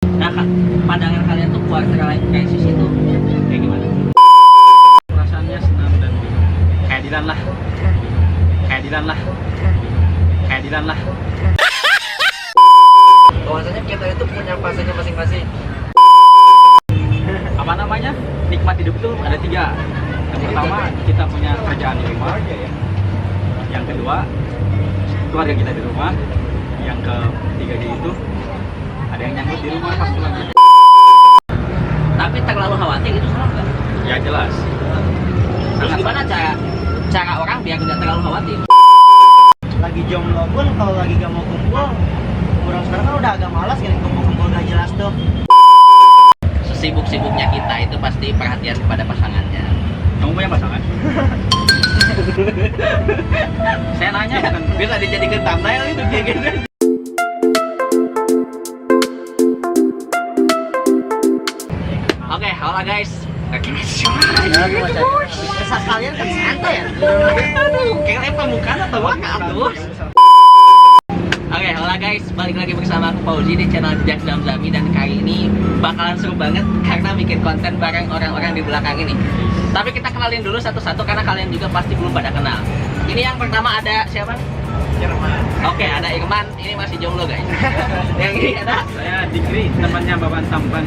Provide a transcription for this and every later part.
Nah, pandangan kalian tuh quarter life crisis itu kayak gimana? Perasaannya senang dan bingung. Kayak Dilan lah. Kayak Dilan lah. Kayak Dilan lah. Bahwasanya kita itu punya fasenya masing-masing. Apa namanya? Nikmat hidup itu ada 3. Yang pertama, kita punya kerjaan di rumah. Yang kedua, keluarga kita di rumah. Yang ketiga itu ada yang nyangkut di rumah pas pulang. Tapi terlalu khawatir itu salah nggak? Ya jelas. Terus gimana cara orang biar nggak terlalu khawatir? Lagi jomblo pun kalau lagi gak mau kumpul, orang sekarang kan udah agak malas kan kumpul-kumpul udah jelas tuh. Sesibuk-sibuknya kita itu pasti perhatian kepada pasangannya. Kamu punya pasangan? Saya nanya bukan Bisa dijadikan thumbnail itu kayak gitu. Oke, halo guys. Kesan kalian kan santai ya? Aduh, kayak pembukaan atau apa tuh? Oke, halo guys, balik lagi bersama aku Fauzi di channel Jejak Zamzami. Dan kali ini bakalan seru banget karena bikin konten bareng orang-orang di belakang ini. Tapi kita kenalin dulu satu-satu karena kalian juga pasti belum pada kenal. Ini yang pertama ada siapa? Irman. Oke, ada Irman, ini masih jomblo guys. Yang ini ada? saya Dikri, temannya Baban Tampan.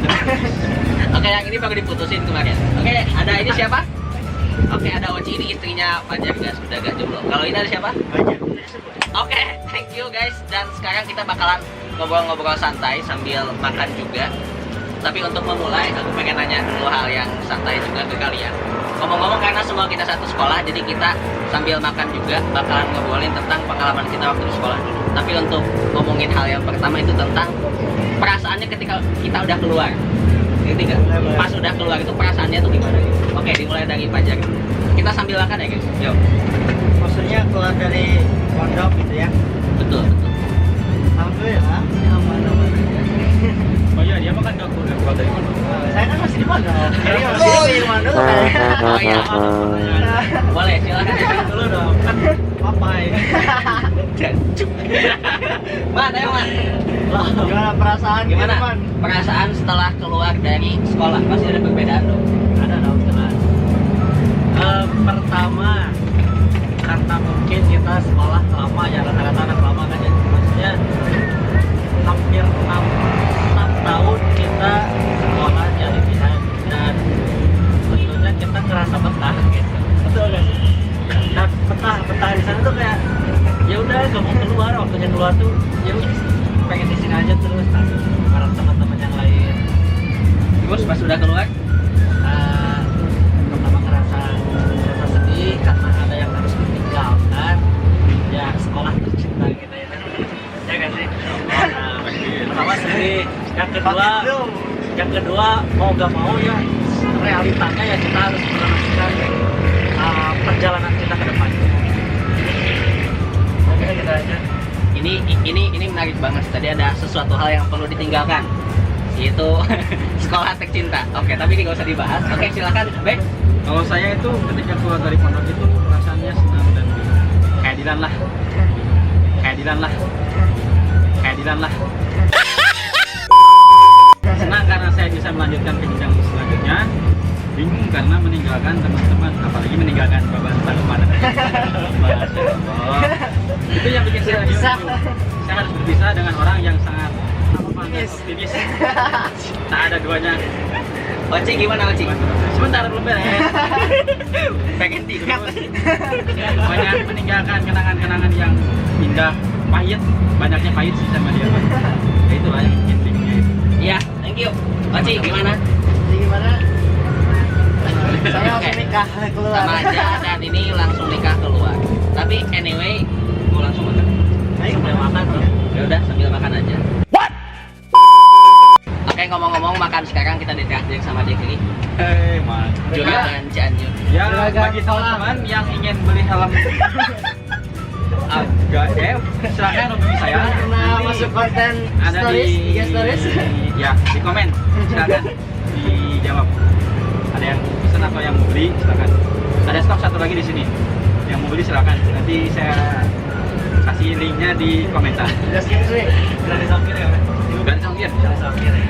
Oke, yang ini baru diputusin kemarin. Oke, ada ini siapa? Oke, ada Oci, ini istrinya Fajar guys, sudah gak jomblo. Kalau ini ada siapa? Oke, thank you guys. Dan sekarang kita bakalan ngobrol-ngobrol santai sambil makan juga. Tapi untuk memulai, aku pengen nanya dulu hal yang santai juga ke kalian. Ngomong-ngomong, karena semua kita satu sekolah, jadi kita sambil makan juga bakalan ngobrolin tentang pengalaman kita waktu di sekolah dulu. Tapi untuk ngomongin hal yang pertama itu tentang perasaannya ketika kita udah keluar. Ngerti nggak? Pas udah keluar itu perasaannya tuh gimana gitu? Oke, dimulai dari Fajar. Kita sambil makan ya guys. Yuk. Maksudnya keluar dari pondok gitu ya? Betul. Alhamdulillah, aman-aman aja. Oh iya, dia makan gak keluar dari pondok. Saya kan masih di pondok. Jadi masih di Irman dulu kayaknya. Oh iya. Boleh, silakan sharing dulu dong. Papai. Jancuk. Mana ya, Man? Gimana perasaan Gimana? Irman? Perasaan setelah keluar dari sekolah? Pasti ada perbedaan dong. Ada dong jelas. Pertama, karena mungkin kita sekolah lama ya, rata-rata anak lama kan ya. Maksudnya hampir 6 tahun kita sekolah jadi pilihan, dan sebetulnya kita ngerasa betah gitu. Betul kan? Dan betah di sana tuh kayak ya udah gak mau keluar, waktunya keluar tuh ya udah pengen di sini aja terus bareng teman-teman yang lain. Terus pas sudah keluar? Pertama ngerasa sedih karena ada yang harus ditinggalkan, ya sekolah tercinta kita ya kan sih. Pertama sedih, yang kedua mau gak mau ya realitanya ya kita harus melanjutkan perjalanan kita ke depan. Oke, kita aja. Ini menarik banget. Tadi ada sesuatu hal yang perlu ditinggalkan, yaitu sekolah tercinta. Oke, tapi ini gak usah dibahas. Oke, silakan, Bek. Kalau saya itu ketika keluar dari pondok itu rasanya senang dan bingung. Kayak Dilan lah. Kayak Dilan lah. Kayak Dilan lah. Senang karena saya bisa melanjutkan ke jenjang selanjutnya. Bingung karena meninggalkan teman-teman, apalagi meninggalkan Bapak Tampan. Masya Allah. Itu yang bikin saya Berpisah. Saya harus berpisah dengan orang yang sangat optimis. Tak ada duanya. Oci, gimana Oci? Sebentar belum beres. Pengen tidur. Banyak meninggalkan kenangan-kenangan yang indah, pahit, banyaknya pahit sih sama dia. Ya itulah yang intinya. Iya, thank you. Oci, gimana? Jadi gimana? Saya Oke. langsung nikah keluar. Sama aja, dan ini langsung nikah keluar. Tapi anyway, mau langsung makan. Ayo Sambil makan bro. Ya udah, sambil makan aja. Oke, ngomong-ngomong makan sekarang kita ditraktir sama Dekri. Man. Juragan Cianjur. Ya, Juragan bagi teman-teman yang ingin beli helm agak silakan hubungi saya. Pernah masuk konten Ada stories, di IG stories. Ya, di komen. Silakan dijawab. Ada yang pesan atau yang mau beli, silakan. Ada stok satu lagi di sini. Yang mau beli silakan. Nanti saya kasih linknya di komentar. Udah segitu sih. Udah disampaikan ya, Ganti ongkir. Ongkir ya.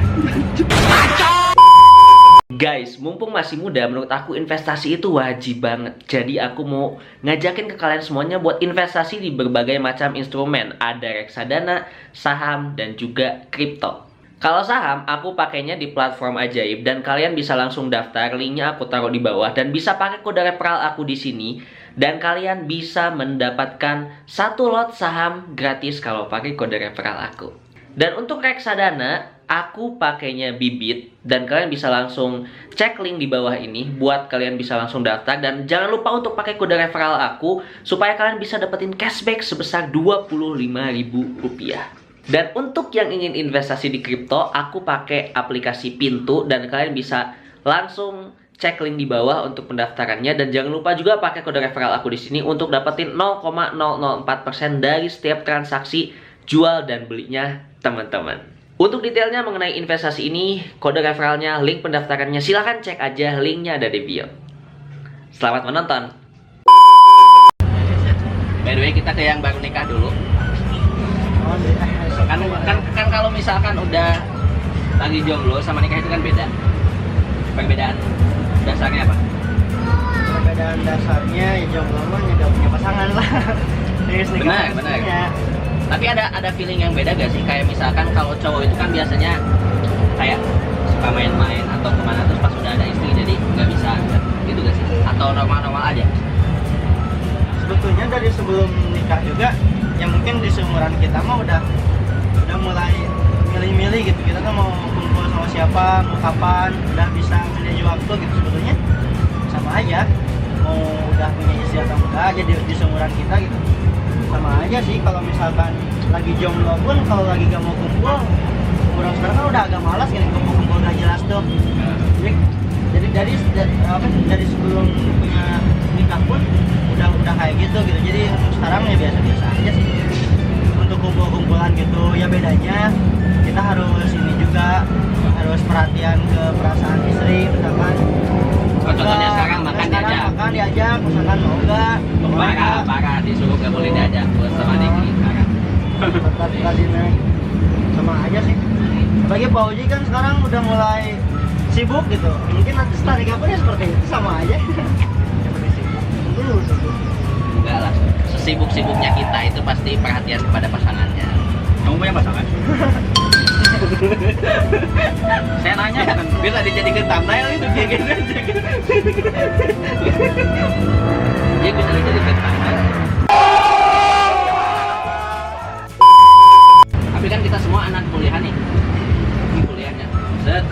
Guys, mumpung masih muda, menurut aku investasi itu wajib banget. Jadi aku mau ngajakin ke kalian semuanya buat investasi di berbagai macam instrumen. Ada reksadana, saham, dan juga kripto. Kalau saham, aku pakainya di platform Ajaib dan kalian bisa langsung daftar. Linknya aku taruh di bawah dan bisa pakai kode referral aku di sini. Dan kalian bisa mendapatkan 1 lot saham gratis kalau pakai kode referral aku. Dan untuk reksadana, aku pakainya Bibit dan kalian bisa langsung cek link di bawah ini buat kalian bisa langsung daftar. Dan jangan lupa untuk pakai kode referral aku supaya kalian bisa dapetin cashback sebesar Rp25.000. Dan untuk yang ingin investasi di kripto, aku pakai aplikasi Pintu dan kalian bisa langsung cek link di bawah untuk pendaftarannya. Dan jangan lupa juga pakai kode referral aku di sini untuk dapetin 0,004% dari setiap transaksi jual dan belinya teman-teman. Untuk detailnya mengenai investasi ini, kode referralnya, link pendaftarannya, silahkan cek aja, linknya ada di bio. Selamat menonton. By the way, kita ke yang baru nikah dulu. Kan kalau misalkan udah lagi jomblo sama nikah itu kan beda. Perbedaan dasarnya apa? Perbedaan dasarnya ya jomblo mah nggak punya pasangan lah. Benar. Tapi ada feeling yang beda gak sih? Kayak misalkan kalau cowok itu kan biasanya kayak suka main-main atau kemana terus pas udah ada istri jadi nggak bisa gitu gak sih? Atau normal-normal aja? Sebetulnya dari sebelum nikah juga, yang mungkin di seumuran kita mah udah mulai milih-milih gitu. Kita tuh mau kumpul sama siapa, mau kapan, udah bisa manage waktu gitu. Sebetulnya sama aja, mau udah punya istri atau enggak aja di seumuran kita gitu. Sama aja sih, kalau misalkan lagi jomblo pun kalau lagi gak mau kumpul, orang sekarang kan udah agak malas kan kumpul udah jelas tuh. Jadi dari sebelum punya nikah pun udah kayak gitu. Jadi sekarang ya biasa-biasa aja sih untuk kumpul-kumpulan gitu. Ya bedanya kita harus ini juga harus perhatian ke perasaan istri misalkan. Contohnya sekarang makan diajak, misalkan mau enggak? Parah, disuruh gak boleh diajak buat sama Diki. Sama aja sih. Apalagi Pak Uji kan sekarang udah mulai sibuk gitu. Mungkin nanti setelah nikah pun ya seperti itu, sama aja. Enggak lah, sesibuk-sibuknya kita itu pasti perhatian kepada pasangannya. Kamu punya pasangan? Saya nanya kan, bisa dijadikan thumbnail itu kayak gitu aja. Dia bisa dijadikan thumbnail. Tapi kan kita semua anak kuliah nih. Ini kuliahnya,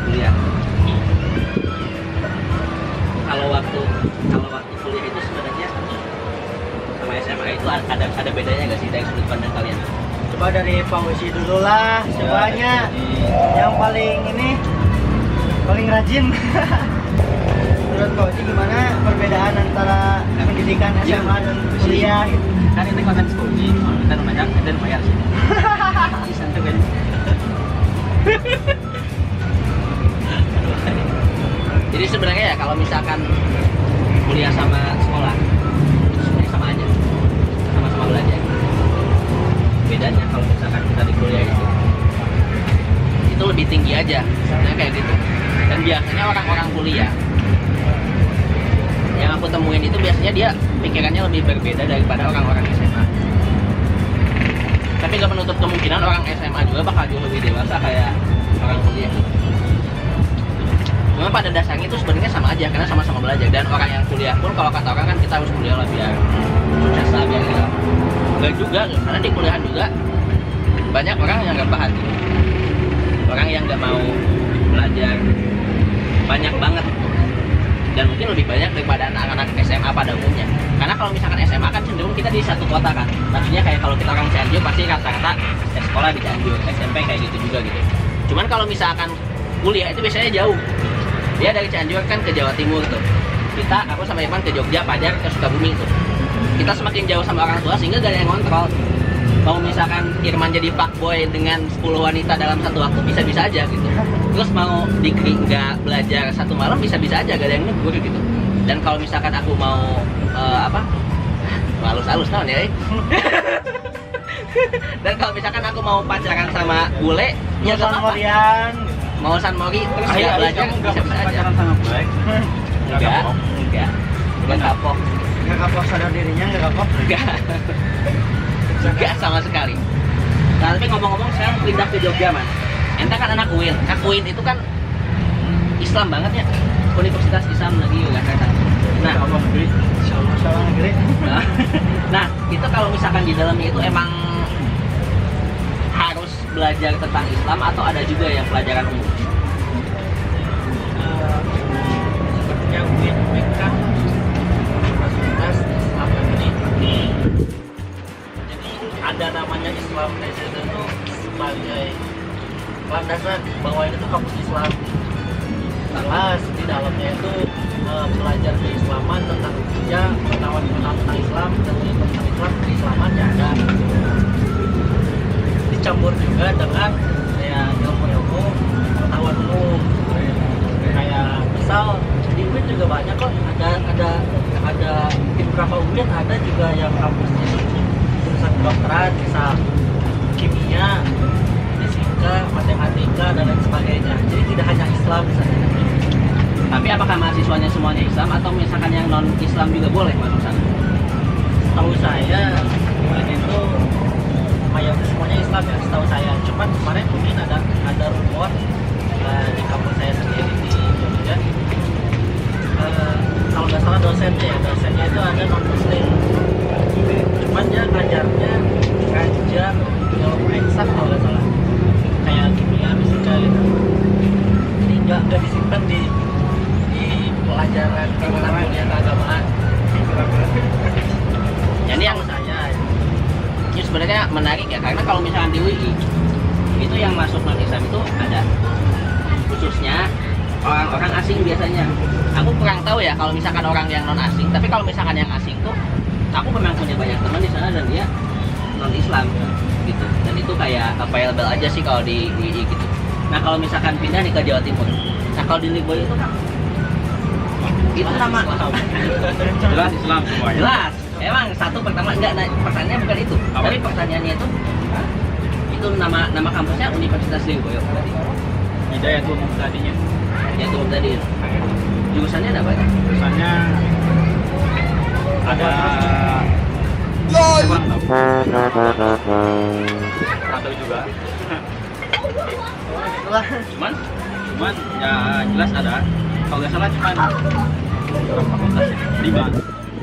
kuliah. Kalau waktu kuliah itu sebenarnya sama SMA itu ada bedanya nggak sih dari sudut pandang kalian? Coba dari Pak Uji dulu lah, cobanya yang paling rajin. Menurut Pak Uji gimana perbedaan antara pendidikan SMA dan kuliah gitu? Kan ini konten Uji, kita lumayan, dan lumayan sih. Bisa tuh kan? Jadi sebenarnya ya kalau misalkan kuliah sama sekolah itu sebenarnya sama aja, sama-sama belajar. Bedanya kalau misalkan kita di kuliah itu lebih tinggi aja, sebenarnya kayak gitu. Dan biasanya orang-orang kuliah yang aku temuin itu biasanya dia pikirannya lebih berbeda daripada orang-orang SMA. Tapi gak menutup kemungkinan orang SMA juga bakal jauh lebih dewasa kayak orang kuliah. Cuma pada dasarnya itu sebenarnya sama aja karena sama-sama belajar. Dan orang yang kuliah pun kalau kata orang kan kita harus kuliah lah biar sukses lah biar gitu. Enggak juga, karena di kuliahan juga banyak orang yang gak paham. Orang yang gak mau belajar banyak banget. Dan mungkin lebih banyak daripada anak-anak SMA pada umumnya. Karena kalau misalkan SMA kan cenderung kita di satu kota kan. Maksudnya kayak kalau kita orang Cianjur pasti rata-rata sekolah di Cianjur, SMP kayak gitu juga gitu. Cuman kalau misalkan kuliah itu biasanya jauh. Dia dari Cianjur kan ke Jawa Timur tuh. Aku sama Irman ke Jogja, Pajar, ke Sukabumi tuh. Kita semakin jauh sama orang tua sehingga gak ada yang ngontrol. Mau misalkan Irman jadi fuckboy dengan 10 wanita dalam satu waktu bisa-bisa aja gitu. Terus mau Dikri nggak belajar satu malam bisa-bisa aja, gak ada yang negur gitu. Dan kalau misalkan aku mau halus-halus tau ya Dan kalau misalkan aku mau pacaran sama bule, ya San nggak apa-apa. Morian Mau San Mori terus Ayo, nggak belajar kamu nggak bisa-bisa aja. pacaran sama Black? Enggak, bukan kapok, nggak kapok sadar dirinya, nggak kapok. enggak sama sekali. Nah, tapi ngomong-ngomong sekarang pindah ke Jogja mas. Ente kan anak UIN, UIN itu kan Islam banget ya, Universitas Islam Negeri Yogyakarta. Nah, Allah negeri. Salah negeri. nah itu kalau misalkan di dalamnya itu emang harus belajar tentang Islam atau ada juga yang pelajaran umum? Sepertinya UIN kan Universitas Islam Negeri. Jadi ada namanya Islam Negeri itu sebagai landasan bahwa ini tuh kampus Islam. Jelas di dalamnya itu belajar keislaman tentang hijab, pengetahuan tentang Islam dan ilmu tentang Islam, keislaman ya ada. Dicampur juga dengan ya ilmu-ilmu pengetahuan umum. Kayak misal di UIN juga banyak kok, ada di beberapa UIN ada juga yang kampusnya itu jurusan kedokteran, misal kimia, fisika, matematika dan lain sebagainya. Jadi tidak hanya Islam di sana. Tapi apakah mahasiswanya semuanya Islam atau misalkan yang non Islam juga boleh masuk sana? Setahu saya UIN itu mayoritas semuanya Islam ya, setahu saya. Cuman kemarin mungkin ada rumor di kampus saya sendiri di Jogja. Kalau nggak salah dosennya itu ada non Muslim. Cuman dia ngajar ilmu eksak kalau nggak salah, kayak kimia, fisika gitu. Jadi nggak disimpan di pelajaran kuliah keagamaan. Jadi yang Setahu saya ini sebenarnya menarik ya, karena kalau misalkan di UI itu yang masuk non Islam itu ada khususnya orang-orang asing biasanya. Aku kurang tahu ya kalau misalkan orang yang non asing, tapi kalau misalkan yang asing tuh aku memang punya banyak teman di sana dan dia non Islam gitu. Dan itu kayak available aja sih kalau di UI gitu. Nah kalau misalkan pindah nih ke Jawa Timur, nah kalau di Lirboyo itu kan itu nama jelas Islam semuanya. jelas. Emang satu pertama enggak, nah, pertanyaannya bukan itu. Apa? Tapi pertanyaannya itu nama kampusnya Universitas Lirboyo berarti. Hidayatul Muhtadinya. Ya itu tadi. Jurusannya ada apa? Jurusannya ada kurang tahu juga. Cuman ya jelas ada. Kalau nggak salah cuman beberapa fakultas ini 5.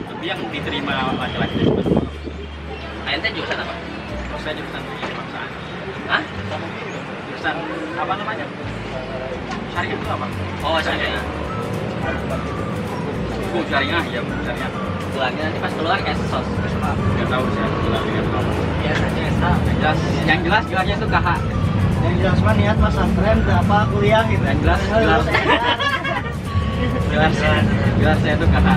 Tapi yang diterima laki-laki itu cuma 2. Ente jurusan apa? Kalau saya jurusan kebangsaan. Hah? Jurusan apa namanya? Syariah itu apa? Oh, syariah. Buku syariah, ya buku syariah. Keluarnya nanti pas keluar kayak sos. Nggak tahu saya gelarnya apa. Biasanya esa. Yang jelas gelarnya itu KH. Yang jelas mah niat pesantren apa kuliah gitu. Yang jelas gelar saya itu KH.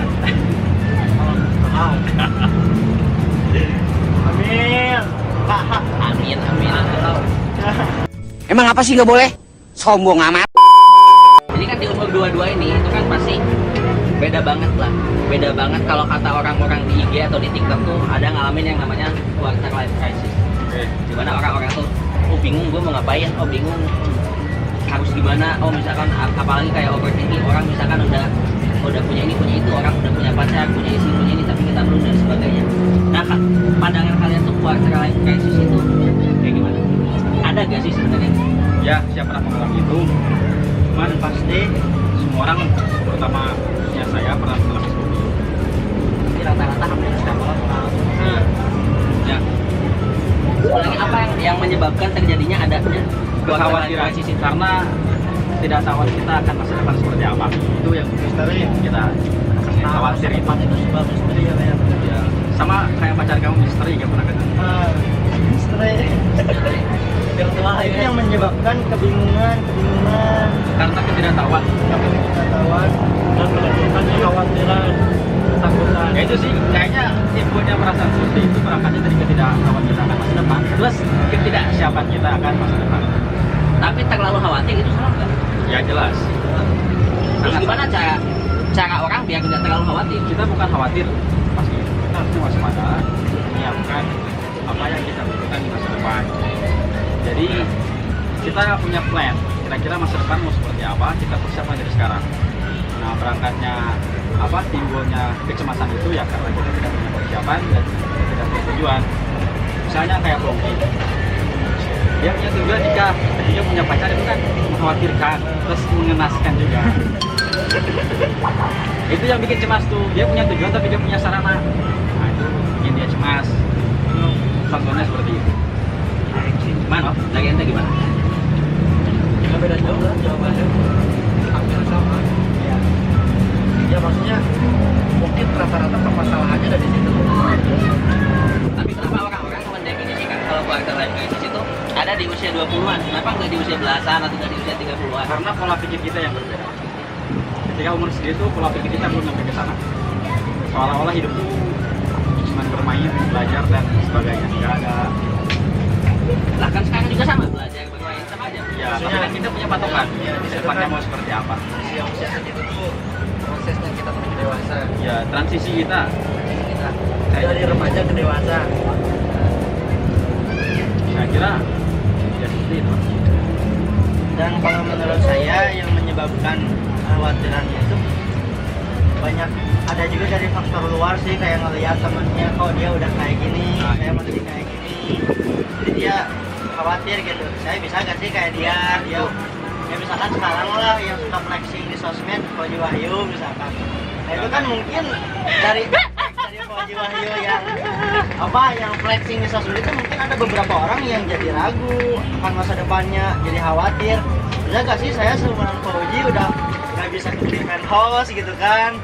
Amin. Amin, amin. Emang apa sih nggak boleh? Sombong amat. Jadi kan di umur 22 ini itu kan pasti beda banget lah. Beda banget kalau kata orang-orang di IG atau di TikTok tuh ada ngalamin yang namanya quarter life crisis. Dimana orang-orang tuh, oh bingung gue mau ngapain, oh bingung harus gimana, oh misalkan apalagi kayak overthinking, orang misalkan udah punya ini punya itu, orang udah punya pacar, punya istri, punya ini, tapi kita belum dan sebagainya. Nah pandangan kalian tuh quarter life crisis itu kayak gimana? Ada gak sih sebenarnya? Ya, saya pernah mengalami itu. Cuman pasti semua orang, terutama ya saya pernah mengalami itu. Jadi rata-rata hampir setiap orang mengalami. Ya, Sebenarnya apa yang menyebabkan terjadinya adanya kekhawatiran sisi karena tidak tahu kita akan masa depan seperti apa. Itu yang Misteri. kita khawatir itu. Itu sebuah misteri ya kayak. Ya, sama kayak pacar kamu misteri gak pernah ketemu. Misteri. virtual Itu yang menyebabkan kebingungan. Karena ketidaktahuan. Ketidaktahuan dan menimbulkan kekhawatiran, ketakutan. Ya itu sih kayaknya ibunya merasa seperti itu berangkatnya dari ketidaktahuan kita akan masa depan plus ketidaksiapan kita akan masa depan. tapi terlalu khawatir itu salah nggak? Ya jelas. Terus gimana cara orang biar tidak terlalu khawatir? Kita bukan khawatir, pasti kita harus waspada, menyiapkan apa yang kita butuhkan di masa depan. Jadi kita punya plan, kira-kira masa depan mau seperti apa, kita persiapkan dari sekarang. Nah, berangkatnya timbulnya kecemasan itu ya karena kita tidak punya persiapan dan kita tidak punya tujuan. Misalnya kayak Bongki, dia punya tujuan jika dia punya pacar itu kan mengkhawatirkan, terus mengenaskan juga. Itu yang bikin cemas tuh, dia punya tujuan tapi dia punya sarana. Nah itu bikin dia cemas. Contohnya seperti itu. Gimana? Lagi ente gimana? Nggak beda jauh lah jawabannya, hampir sama. Ya maksudnya mungkin rata-rata permasalahannya dari situ. Tapi kenapa orang-orang mendefinisikan kalau quarter life crisis itu ada di usia 20-an? Kenapa nggak di usia belasan atau nggak di usia 30-an? Karena pola pikir kita yang berbeda. Ketika umur segitu pola pikir kita belum sampai ke sana. Seolah-olah hidup itu cuma bermain, belajar dan sebagainya. Nggak ada. Lah kan sekarang juga sama, belajar bermain sama aja. Ya, tapi kan kita punya patokan. Depannya mau seperti apa? Usia segitu tuh prosesnya kita menuju dewasa. Ya, transisi kita. Kita dari remaja ke dewasa. Saya kira ya seperti itu. Dan kalau menurut saya yang menyebabkan kekhawatirannya itu banyak, ada juga dari faktor luar sih, kayak ngelihat temennya kok dia udah kayak gini, saya masih kayak gini, jadi dia khawatir gitu, saya bisa gak sih kayak dia ya misalkan sekarang lah yang suka flexing di sosmed Koji Wahyu misalkan, nah itu kan mungkin dari Koji Wahyu yang flexing di sosmed itu mungkin ada beberapa orang yang jadi ragu akan masa depannya, jadi khawatir, bisa gak sih saya seumuran Koji udah nggak bisa jadi host gitu kan.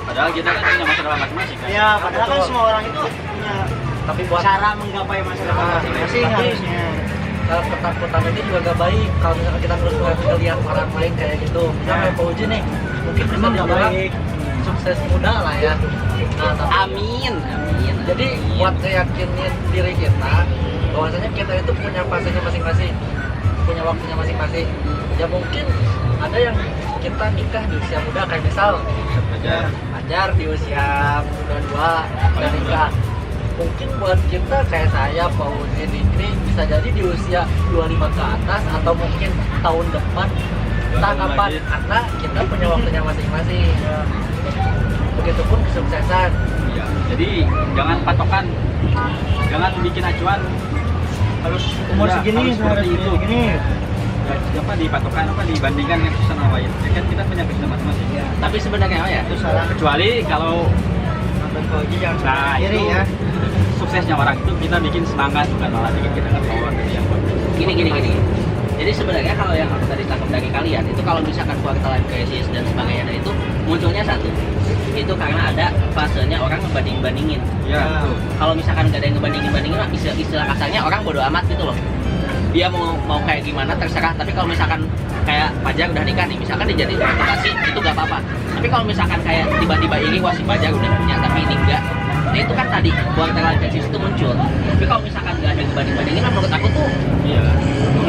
Padahal kita kan punya masa depan masing-masing kan? Ya, padahal kan semua orang itu punya Tapi buat cara menggapai masa depan masing-masing harusnya. ketakutan ini juga gak baik kalau misalkan kita terus ngelihat orang lain kayak gitu. Misalnya kayak Pak Uji nih, mungkin bisa Emang gak dibilang baik. sukses muda lah ya. Nah, tapi Amin, amin. jadi buat ngeyakinin diri kita bahwasanya kita itu punya fasenya masing-masing, punya waktunya masing-masing. Ya mungkin ada yang kita nikah di usia muda, kayak misal Fajar di usia muda 2 udah nikah. Mungkin buat kita kayak saya, Pauzi, Dikri bisa jadi di usia 25 ke atas atau mungkin tahun depan, entah kapan, karena kita punya waktunya masing-masing. Begitupun kesuksesan. Iya. Jadi jangan patokan, jangan bikin acuan Harus umur Ya, segini, harus seperti harus itu. segini. dipatokan dibandingkan yang susah sama lain. Ya kan kita punya kesulitan masing-masing. Tapi sebenarnya apa ya? Itu salah. Kecuali kalau Nonton Koji jangan nah salah kiri itu ya. suksesnya orang itu kita bikin semangat, bukan malah bikin kita nggak keluar dari yang bagus. Gini. Jadi sebenarnya kalau yang aku tadi tangkap dari kalian itu kalau misalkan quarter life crisis dan sebagainya itu munculnya satu, itu karena ada fasenya orang ngebanding-bandingin. Ya, betul. Kalau misalkan nggak ada yang ngebandingin mah istilah kasarnya orang bodo amat gitu loh. Dia mau kayak gimana terserah, tapi kalau misalkan kayak Fajar udah nikah nih, misalkan dijadiin motivasi itu gak apa-apa. Tapi kalau misalkan kayak tiba-tiba ini wah si Fajar udah punya tapi ini enggak, nah itu kan tadi quarter life crisis itu muncul. Tapi kalau misalkan nggak ada yang ngebanding-bandingin, menurut aku tuh Iya.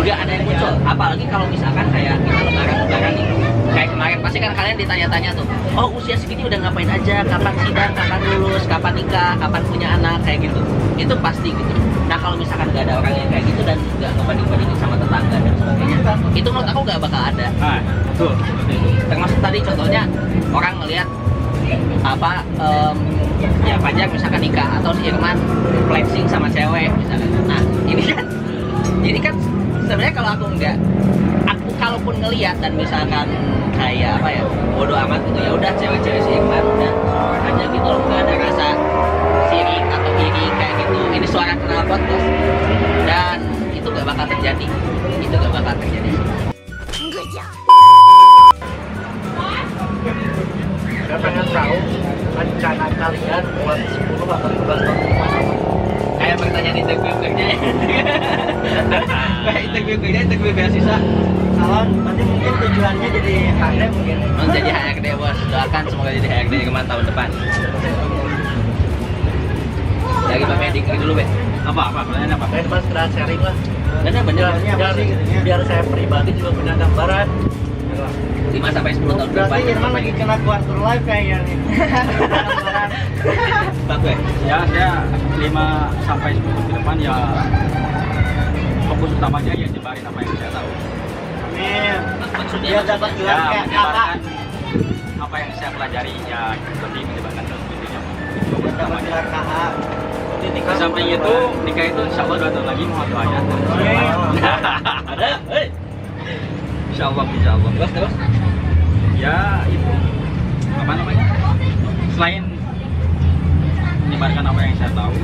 nggak ada yang muncul. Apalagi kalau misalkan kayak kita lebaran nih, kayak kemarin pasti kan kalian ditanya-tanya tuh, oh usia segini udah ngapain aja, kapan sidang, kapan lulus, kapan nikah, kapan punya anak, kayak gitu. Itu pasti gitu. Nah kalau misalkan nggak ada orang yang kayak gitu dan nggak ngebanding-bandingin sama tetangga dan sebagainya, itu menurut aku nggak bakal ada. Nah, betul. Seperti itu. Termasuk tadi contohnya orang ngelihat apa ya Fajar misalkan nikah atau si Irman flexing sama cewek misalkan. Nah ini kan sebenarnya kalau aku kalaupun ngelihat dan misalkan kayak apa ya bodoh amat gitu, ya udah cewek-cewek si Irman udah aja gitu loh, nggak ada rasa sirik atau iri kayak gitu. Ini suara knalpot bos, dan itu nggak bakal terjadi. Saya pengen tahu rencana kalian buat 10 atau 15 tahun ke depan. Kayak pertanyaan interview kerja ya. Kayak interview beasiswa. Calon, berarti mungkin tujuannya jadi HRD mungkin. Mau jadi HRD bos, doakan semoga jadi HRD Irman tahun depan. Dari Pak Medik dulu be. Apa? Pertanyaan apa? Pengen bahas sekedar sharing lah. Bener. Tujuannya apa sih gitu ya? Biar saya pribadi juga punya gambaran. 5 sampai 10 tahun Berarti Irman lagi kena quarter life kayaknya nih. Bang gue. Ya saya 5 sampai 10 tahun ke depan ya fokus utamanya ya nyebarin apa yang saya tahu. Amin. Maksudnya Biar dapat Ya gelar kayak kakak. menyebarkan apa yang saya pelajari ya lebih menyebarkan dalam intinya. Fokus Biar dapat utamanya. gelar kakak. Di samping itu nikah itu insya Allah 2 tahun lagi mohon doanya. Ada? Insya Allah, insya Allah. Terus. Ya itu apa namanya? Selain menyebarkan apa yang saya tahu,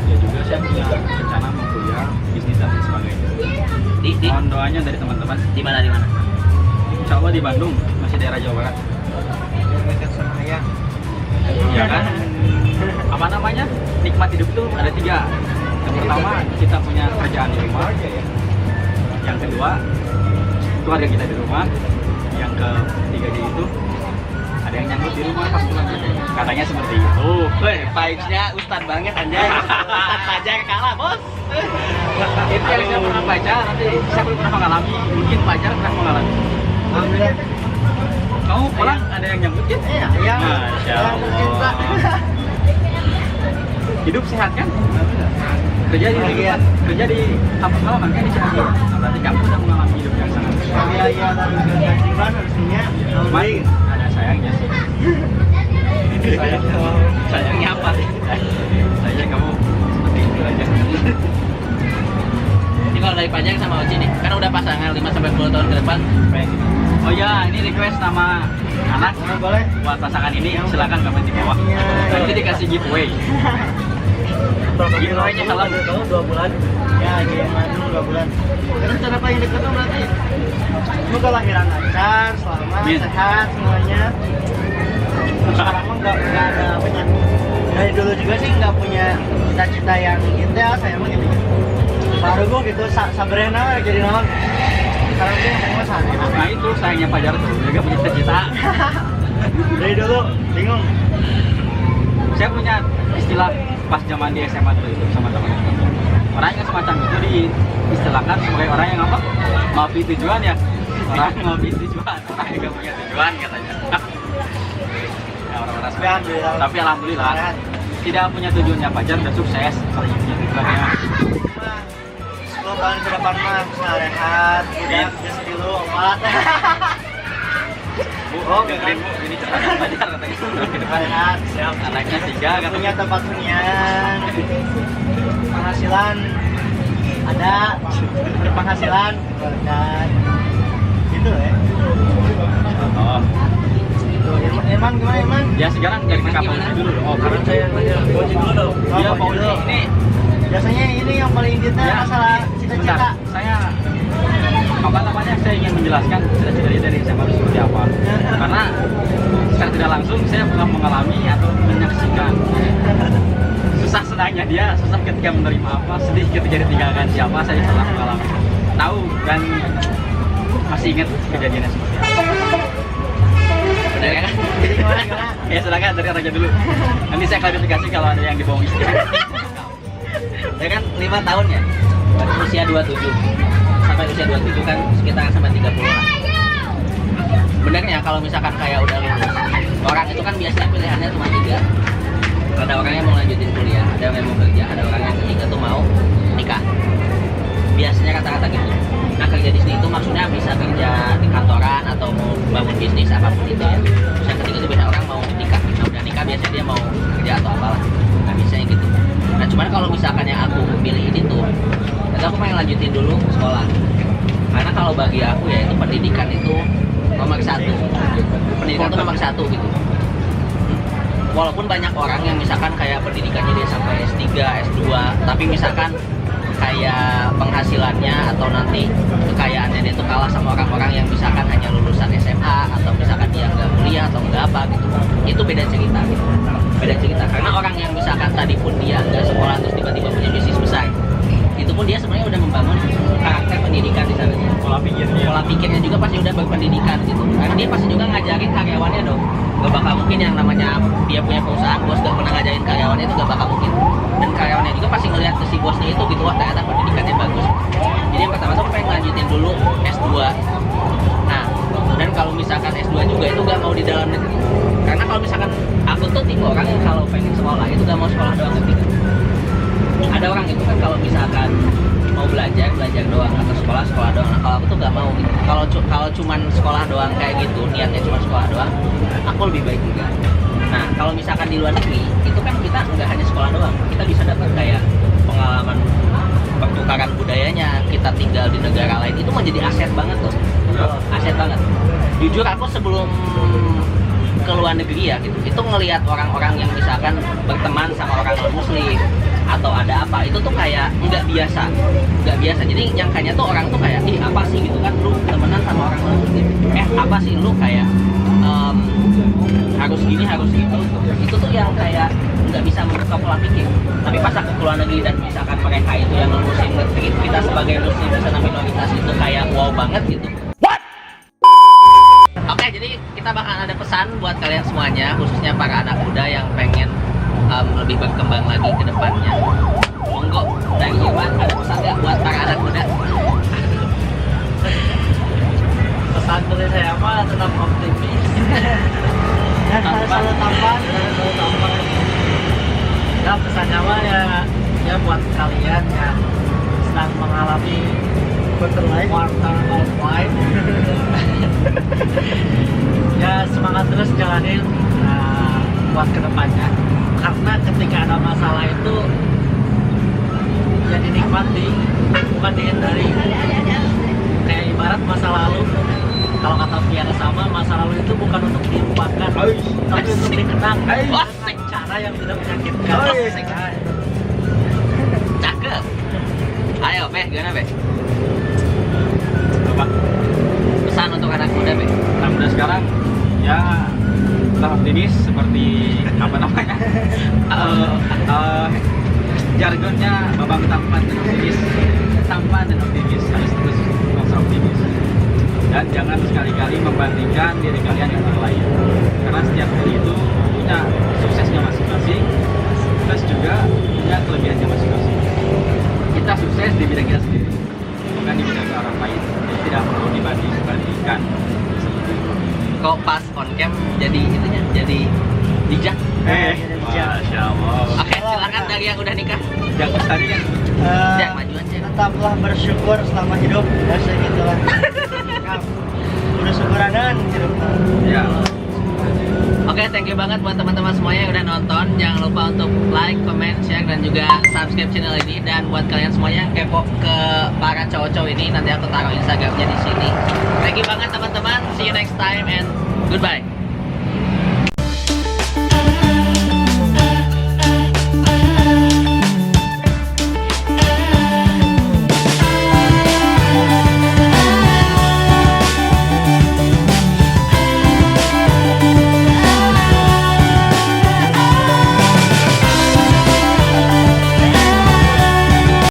ya juga saya punya rencana mau kuliah, bisnis dan lain sebagainya. Di Mohon doanya dari teman-teman. di mana? Insya Allah di Bandung, masih daerah Jawa Barat. Biar dekat sama ayah. Ya kan? Apa namanya? Nikmat hidup itu ada 3. Yang pertama kita punya kerjaan di rumah. Yang kedua keluarga kita di rumah. Yang ketiganya itu ada yang nyambut di rumah pas pulang kerja. Katanya seperti itu. Woi, vibes-nya Ustad banget anjay. Ustad Fajar kalah, Bos. Itu yang saya pernah baca, nanti saya belum pernah mengalami. Mungkin Fajar pernah mengalami. Alhamdulillah. Kamu pulang ada yang nyambutin? Iya, yang Masya cinta. Allah. Hidup sehat kan? Kerja di kerja di kampung halaman kan di Cianjur. Nah, berarti kamu udah mengalami hidup yang sangat sehat. Biaya lalu kewajiban harusnya. Cuman ada sayangnya sih. Sayangnya apa? Sayangnya kamu seperti itu aja. Ini kalau dari Pajang sama Oci nih, kan udah pasangan 5 sampai 10 tahun ke depan. Oh ya, ini request nama anak Boleh. buat pasangan ini silakan komen di bawah. Nanti dikasih giveaway. Giveaway-nya salah. 2 bulan. Ya, di Bandung 2 bulan. Terus cara paling dekat tuh berarti semoga lahiran lancar, selamat, Amin. sehat semuanya. Terus sekarang mah nggak ada apanya. Dari dulu juga sih nggak punya cita-cita yang detail, saya mah gitu. Baru gue gitu, sabrena jadi naon. Sekarang sih yang penting sana. Nah itu sayangnya Fajar tuh, juga punya cita-cita. Dari dulu bingung. Saya punya istilah pas zaman di SMA dulu itu sama teman-teman. Orang yang semacam itu diistilahkan sebagai orang yang apa? Ngopi tujuan ya. Orang ngopi tujuan, orang yang gak punya tujuan katanya. Ya, orang-orang seperti itu. Alhamdulillah. Tapi alhamdulillah tidak punya tujuannya Fajar udah sukses seperti itu. Bagaimana? 10 tahun ke depan mah sehat, udah just dulu obat. Bu, oh, dengerin Bu, ini cerita Fajar katanya. Sehat, Siap, anaknya 3 katanya. punya tempat hunian, penghasilan ada, berpenghasilan, berkat, gitu ya. Oh, Gitu. Irman gimana Irman? ya sekarang dari ke kampung dulu dong. Oh, karena saya nanya Boji dulu dong. Iya, Oh, Pak Boji Boji. dulu. Ini Biasanya ini yang paling detail ya, masalah bentar. cita-cita. Saya apa namanya? Saya ingin menjelaskan cita-cita dia dari SMA itu seperti apa. Karena secara tidak langsung saya pernah mengalami atau menyaksikan susah senangnya dia, susah ketika menerima apa, sedih ketika ditinggalkan siapa, saya pernah mengalami. Tahu dan masih ingat kejadiannya seperti apa. Benar ya? Jadi gimana? Ya silakan dari raja dulu. Nanti saya klarifikasi kalau ada yang dibohong istri. Ya kan 5 tahun ya? Berarti usia 27. Sampai usia 27 kan sekitar sampai 30 lah. Benernya kalau misalkan kayak udah lulus, orang itu kan biasanya pilihannya cuma 3. Ada orang yang mau lanjutin kuliah, ada orang yang mau kerja, ada orang yang ketiga tuh mau nikah. Biasanya kata-kata gitu. Nah kerja di sini itu maksudnya bisa kerja di kantoran atau mau bangun bisnis apapun itu ya. Terus yang ketiga itu biasanya orang mau nikah. Nah udah nikah biasanya dia mau kerja atau apalah. Nah biasanya gitu. Nah cuman kalau misalkan yang aku pilih ini tuh, itu aku pengen lanjutin dulu sekolah. Karena kalau bagi aku ya itu pendidikan itu nomor 1. Pendidikan itu nomor 1 gitu. Walaupun banyak orang yang misalkan kayak pendidikannya dia sampai S3, S2, tapi misalkan kayak penghasilannya atau nanti kekayaannya dia itu kalah sama orang-orang yang misalkan hanya lulusan SMA atau misalkan dia nggak kuliah atau nggak apa gitu, itu beda cerita gitu. Beda cerita karena orang yang misalkan tadi pun dia nggak sekolah terus tiba-tiba punya bisnis besar, itu pun dia sebenarnya udah membangun karakter pendidikan di sana. Pola pikirnya juga pasti udah berpendidikan gitu, karena dia pasti juga ngajarin karyawannya dong. Gak bakal mungkin yang namanya dia punya perusahaan bos gak pernah ngajarin karyawannya, itu gak bakal mungkin. Dan karyawannya juga pasti ngeliat ke si bosnya itu gitu, wah ternyata pendidikannya bagus. Jadi yang pertama tuh pengen lanjutin dulu S2. Nah, dan kalau misalkan S2 juga itu gak negeri. Karena kalau misalkan aku tuh tipe orang yang kalau pengen sekolah itu gak mau sekolah doang ketika ada orang itu kan kalau misalkan mau belajar doang atau sekolah doang. Nah, kalau aku tuh gak mau gitu. Kalau cuman sekolah doang kayak gitu, niatnya cuma sekolah doang, aku lebih baik juga. Nah, kalau misalkan di luar negeri, itu kan kita nggak hanya sekolah doang, kita bisa dapat kayak pengalaman pertukaran budayanya, kita tinggal di negara lain, itu menjadi aset banget tuh. Aset banget. Jujur aku sebelum ke luar negeri ya, gitu, itu ngelihat orang-orang yang misalkan berteman sama orang non-muslim atau ada apa, itu tuh kayak nggak biasa. Jadi nyangkanya tuh orang tuh kayak, ih apa sih gitu kan, lu temenan sama orang non-muslim, apa sih lu kayak harus gini harus gitu. Itu tuh yang kayak nggak bisa membuka pola pikir. Tapi pas aku keluar negeri dan misalkan mereka itu yang non-muslim nge-treat kita sebagai muslim di sana minoritas itu kayak wow banget gitu. Oke, jadi kita bakalan ada pesan buat kalian semuanya, khususnya para anak muda yang pengen lebih berkembang lagi ke depannya. Monggo, dari Iwan ada pesan nggak buat para anak muda? Pesan dari saya mah tetap optimis. Dan harus selalu tampan. Ya pesannya mah ya buat kalian yang sedang mengalami Quarter life. quarter of life. Ya semangat terus jalanin buat kedepannya. Karena ketika ada masalah itu ya dinikmati, bukan dihindari. Kayak ibarat masa lalu, kalau kata Piara sama, masa lalu itu bukan untuk dilupakan, tapi untuk dikenang dengan cara yang tidak menyakitkan. Cakep. Ayo, Be, gimana, Be? Apa? Pesan untuk anak muda, Be. Anak muda sekarang ya tetap optimis seperti apa namanya? Jargonnya Babang Tampan dan optimis. Tampan dan optimis, harus terus optimis. Dan jangan sekali-kali membandingkan diri kalian dengan orang lain. Karena setiap diri itu punya suksesnya masing-masing, plus juga punya kelebihannya masing-masing. Kita sukses di bidang kita sendiri, bukan di bidang orang lain. Jadi tidak perlu dibandingkan. Kok pas on cam jadi itunya, jadi bijak. Masya Allah. Oke, silakan dari yang udah nikah. Jangan tadi kan. Jak maju aja. Tetaplah bersyukur selama hidup. Biasa gitu lah. Udah syukuranan hidup. Ya. Oke, thank you banget buat teman-teman semuanya yang udah nonton. Jangan lupa untuk like, comment, share, dan juga subscribe channel ini. Dan buat kalian semuanya yang kepo ke para cowok-cowok ini, nanti aku taruh Instagramnya di sini. Thank you banget teman-teman. See you next time and goodbye.